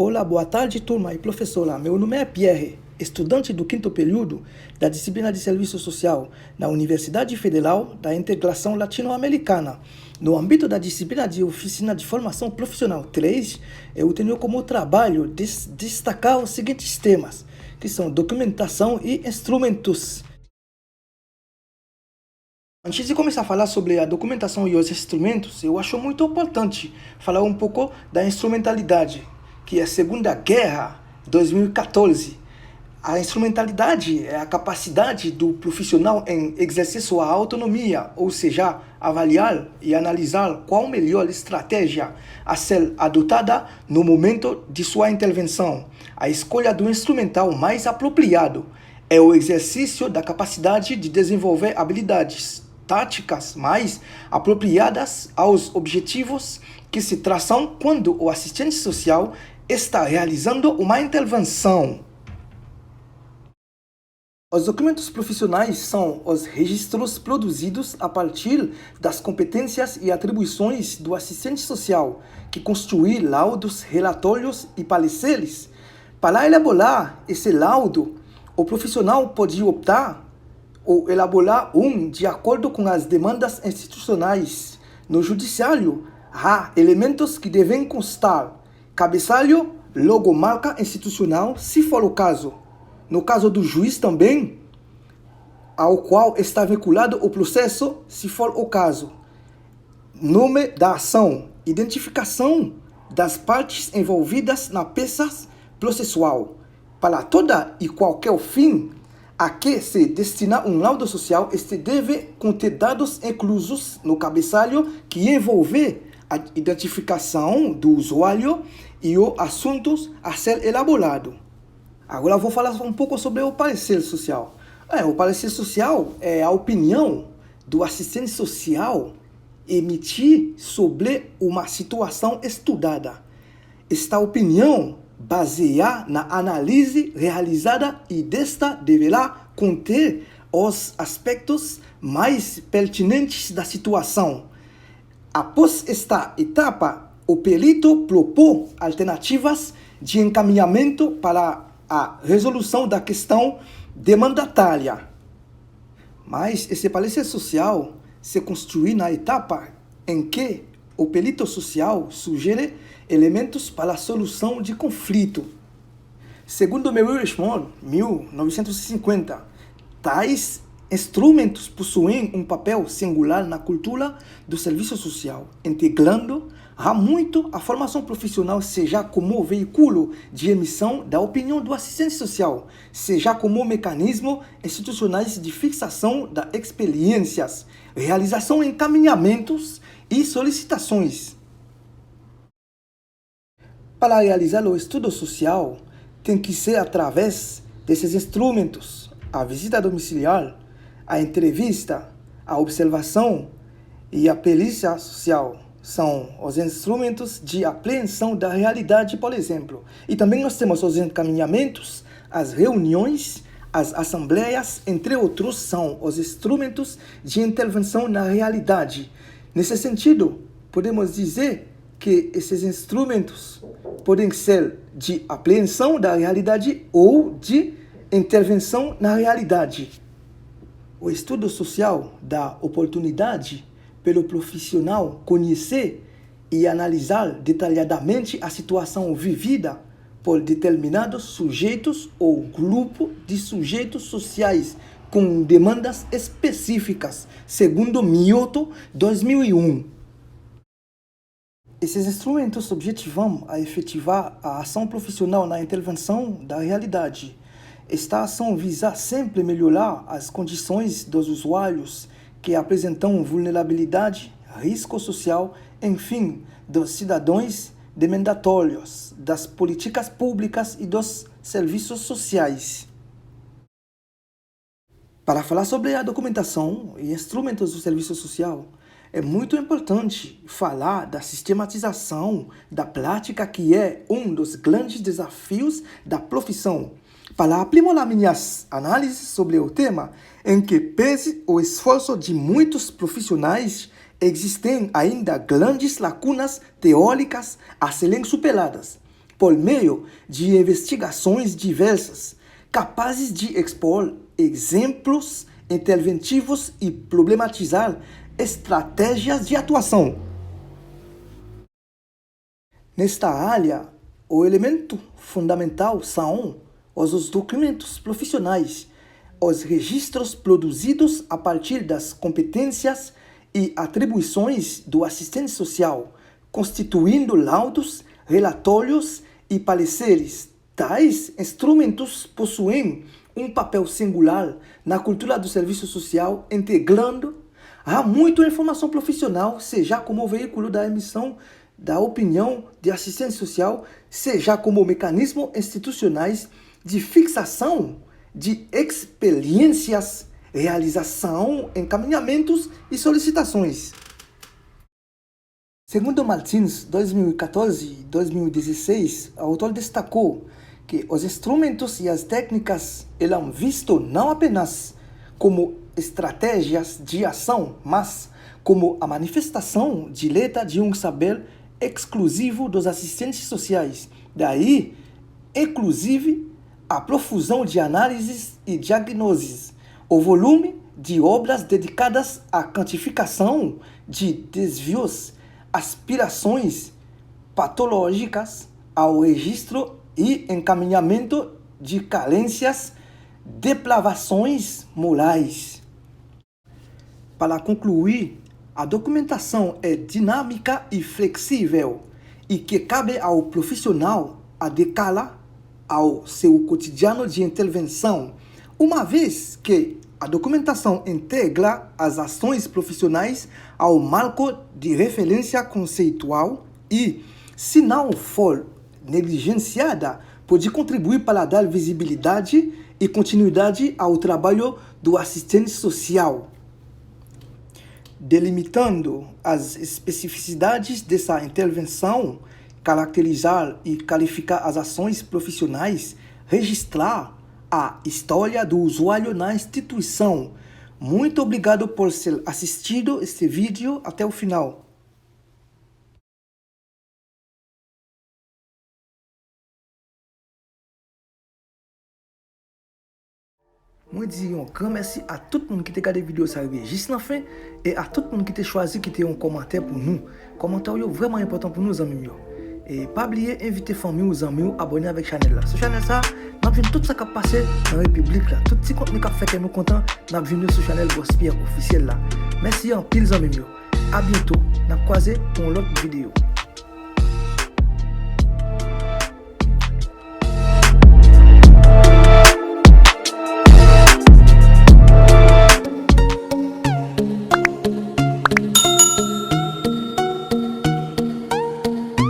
Olá, boa tarde, turma e professora. Meu nome é Pierre, estudante do quinto período da disciplina de Serviço Social na Universidade Federal da Integração Latino-Americana. No âmbito da disciplina de Oficina de Formação Profissional 3, eu tenho como trabalho destacar os seguintes temas, que são documentação e instrumentos. Antes de começar a falar sobre a documentação e os instrumentos, eu acho muito importante falar um pouco da instrumentalidade, que é a Segunda Guerra, 2014. A instrumentalidade é a capacidade do profissional em exercer sua autonomia, ou seja, avaliar e analisar qual a melhor estratégia a ser adotada no momento de sua intervenção. A escolha do instrumental mais apropriado é o exercício da capacidade de desenvolver habilidades táticas mais apropriadas aos objetivos que se traçam quando o assistente social está realizando uma intervenção. Os documentos profissionais são os registros produzidos a partir das competências e atribuições do assistente social, que constituem laudos, relatórios e pareceres. Para elaborar esse laudo, o profissional pode optar ou elaborar de acordo com as demandas institucionais. No judiciário, há elementos que devem constar: cabeçalho, logomarca institucional, se for o caso. No caso do juiz também, ao qual está vinculado o processo, se for o caso. Nome da ação, identificação das partes envolvidas na peça processual. Para toda e qualquer fim a que se destina um laudo social, este deve conter dados inclusos no cabeçalho que envolve a identificação do usuário e os assuntos a ser elaborado. Agora eu vou falar um pouco sobre o parecer social. O parecer social é a opinião do assistente social emitir sobre uma situação estudada. Esta opinião baseia na análise realizada e desta deverá conter os aspectos mais pertinentes da situação. Após esta etapa, o perito propõe alternativas de encaminhamento para a resolução da questão demandatária. Mas esse parecer social se constitui na etapa em que o perito social sugere elementos para a solução de conflito. Segundo Mary Richmond, 1950, tais instrumentos possuem um papel singular na cultura do serviço social, integrando muito a formação profissional, seja como veículo de emissão da opinião do assistente social, seja como mecanismo institucionais de fixação das experiências, realização de encaminhamentos e solicitações. Para realizar o estudo social, tem que ser através desses instrumentos: a visita domiciliar, a entrevista, a observação e a perícia social. São os instrumentos de apreensão da realidade, por exemplo. E também nós temos os encaminhamentos, as reuniões, as assembleias, entre outros, são os instrumentos de intervenção na realidade. Nesse sentido, podemos dizer que esses instrumentos podem ser de apreensão da realidade ou de intervenção na realidade. O estudo social dá oportunidade pelo profissional conhecer e analisar detalhadamente a situação vivida por determinados sujeitos ou grupo de sujeitos sociais com demandas específicas, segundo Mioto, 2001. Esses instrumentos objetivam a efetivar a ação profissional na intervenção da realidade. Esta ação visa sempre melhorar as condições dos usuários que apresentam vulnerabilidade, risco social, enfim, dos cidadãos demandatórios, das políticas públicas e dos serviços sociais. Para falar sobre a documentação e instrumentos do serviço social, é muito importante falar da sistematização da prática, que é um dos grandes desafios da profissão. Para aprimorar minhas análises sobre o tema, em que, pese o esforço de muitos profissionais, existem ainda grandes lacunas teóricas a serem superadas. por meio de investigações diversas, capazes de expor exemplos interventivos e problematizar estratégias de atuação. Nesta área, o elemento fundamental são os documentos profissionais, os registros produzidos a partir das competências e atribuições do assistente social, constituindo laudos, relatórios e pareceres. Tais instrumentos possuem um papel singular na cultura do serviço social, integrando a muita informação profissional, seja como veículo da emissão da opinião de assistente social, seja como mecanismo institucionais de fixação de experiências, realização, encaminhamentos e solicitações. Segundo Martins, 2014 e 2016, o autor destacou que os instrumentos e as técnicas eram vistos não apenas como estratégias de ação, mas como a manifestação direta de um saber exclusivo dos assistentes sociais. Daí, inclusive, a profusão de análises e diagnoses, o volume de obras dedicadas à quantificação de desvios, aspirações patológicas, ao registro e encaminhamento de carências, depravações morais. Para concluir, a documentação é dinâmica e flexível e que cabe ao profissional adequá-la ao seu cotidiano de intervenção, uma vez que a documentação integra as ações profissionais ao marco de referência conceitual e, se não for negligenciada, pode contribuir para dar visibilidade e continuidade ao trabalho do assistente social. Delimitando as especificidades dessa intervenção, caracterizar e qualificar as ações profissionais, registrar a história do usuário na instituição. Muito obrigado por ter assistido este vídeo até o final. Moi disons grand merci à tout le monde qui a regardé la vidéo juste la fin et à tout le monde qui a choisi de quitter un commentaire pour nous. Commentaire est vraiment important pour nous, amis. Et pas oublier d'inviter famille ou amis à abonner avec la chaîne là. Ce chaîne ça, nous avons tout ça qui a passé dans la République là. Tout ce contenu qui a fait que nous contents, nous avons venu sur la chaîne Gospel officiel là. Merci en pile amis. À bientôt, nous croisons pour une autre vidéo.